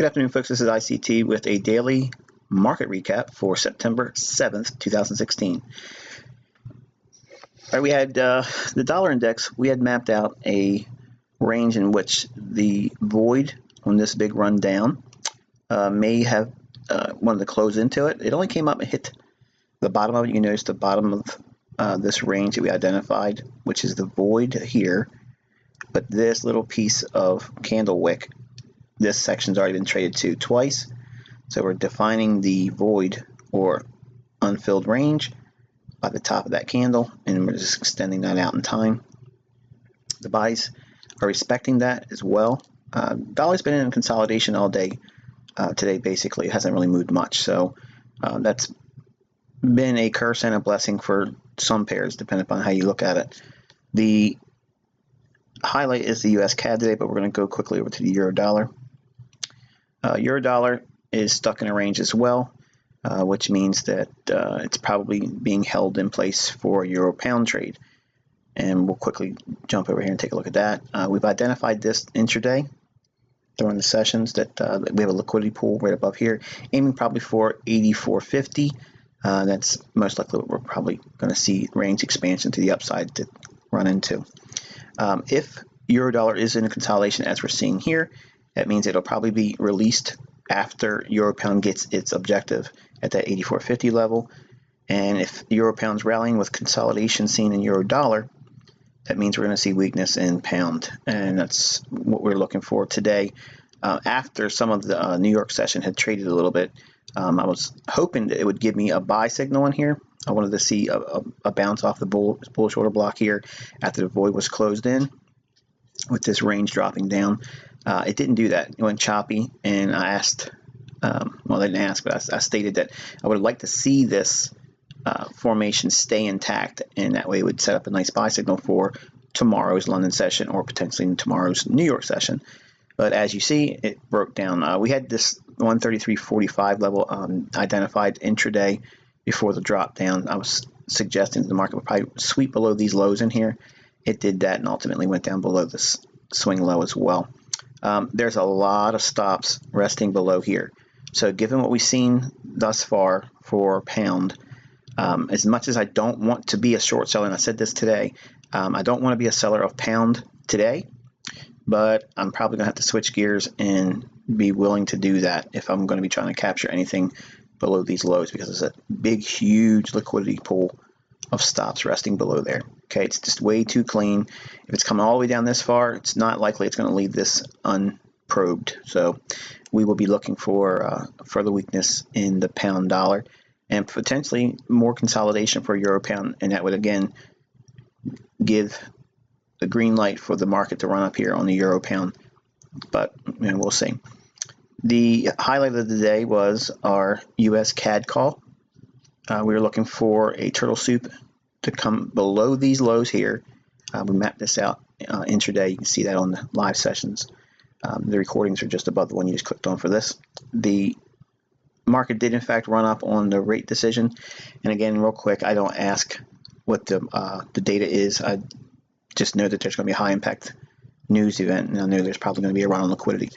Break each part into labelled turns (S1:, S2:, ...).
S1: Good afternoon, folks. This is ICT with a daily market recap for September 7th, 2016. All right, we had the dollar index. We had mapped out a range in which the void on this big run down may have wanted to close into it. It only came up and hit the bottom of it. You can notice the bottom of this range that we identified, which is the void here. But this little piece of candle wick, this section's already been traded to twice. So we're defining the void or unfilled range by the top of that candle, and we're just extending that out in time. The buys are respecting that as well. Dollar's been in consolidation all day today. Basically, it hasn't really moved much. So that's been a curse and a blessing for some pairs, depending upon how you look at it. The highlight is the US CAD today, but we're going to go quickly over to the euro dollar. Euro dollar is stuck in a range as well, which means that it's probably being held in place for euro pound trade. And we'll quickly jump over here and take a look at that. We've identified this intraday during the sessions that we have a liquidity pool right above here, aiming probably for 84.50. That's most likely what we're probably going to see range expansion to the upside to run into. If euro dollar is in a consolidation as we're seeing here, that means it'll probably be released after euro pound gets its objective at that 84.50 level. And if euro pound's rallying with consolidation seen in euro dollar, that means we're going to see weakness in pound, and that's what we're looking for today. After some of the New York session had traded a little bit, I was hoping that it would give me a buy signal in here. I wanted to see a bounce off the bullish order block here after the void was closed in, with this range dropping down. It didn't do that. It went choppy, and I asked, well, I didn't ask, but I stated that I would like to see this formation stay intact, and that way it would set up a nice buy signal for tomorrow's London session or potentially in tomorrow's New York session. But as you see, it broke down. We had this 133.45 level identified intraday before the drop down. I was suggesting that the market would probably sweep below these lows in here. It did that and ultimately went down below this swing low as well. There's a lot of stops resting below here. So given what we've seen thus far for pound, as much as I don't want to be a short seller, and I said this today, I don't want to be a seller of pound today, but I'm probably going to have to switch gears and be willing to do that if I'm going to be trying to capture anything below these lows, because there's a big, huge liquidity pool of stops resting below there. Okay, it's just way too clean. If it's coming all the way down this far, it's not likely it's going to leave this unprobed. So we will be looking for further weakness in the pound dollar and potentially more consolidation for euro pound, and that would again give the green light for the market to run up here on the euro pound. But we'll see. The highlight of the day was our US CAD call. We were looking for a turtle soup to come below these lows here. We mapped this out intraday. You can see that on the live sessions. The recordings are just above the one you just clicked on for this. The market did in fact run up on the rate decision. And again, real quick, I don't ask what the data is. I just know that there's going to be a high impact news event, and I know there's probably going to be a run on liquidity.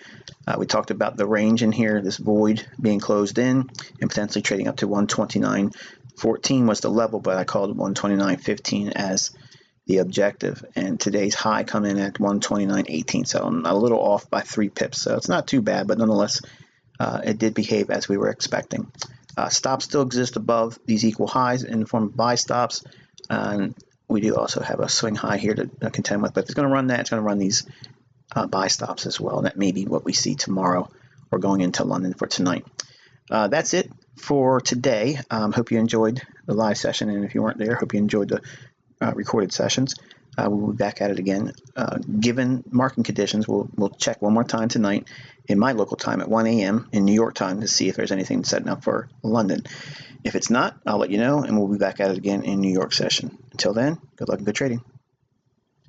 S1: We talked about the range in here, this void being closed in and potentially trading up to 129.14 was the level, but I called 129.15 as the objective, and today's high come in at 129.18, so I'm a little off by 3 pips, so it's not too bad, but nonetheless it did behave as we were expecting. Stops still exist above these equal highs in the form of buy stops, and we do also have a swing high here to contend with, but it's going to run that. It's going to run these buy stops as well. And that may be what we see tomorrow or going into London for tonight. That's it for today. Hope you enjoyed the live session, and if you weren't there, hope you enjoyed the recorded sessions. We'll be back at it again. Given market conditions, we'll check one more time tonight in my local time at 1 a.m. in New York time to see if there's anything setting up for London. If it's not, I'll let you know, and we'll be back at it again in New York session. Until then, good luck and good trading.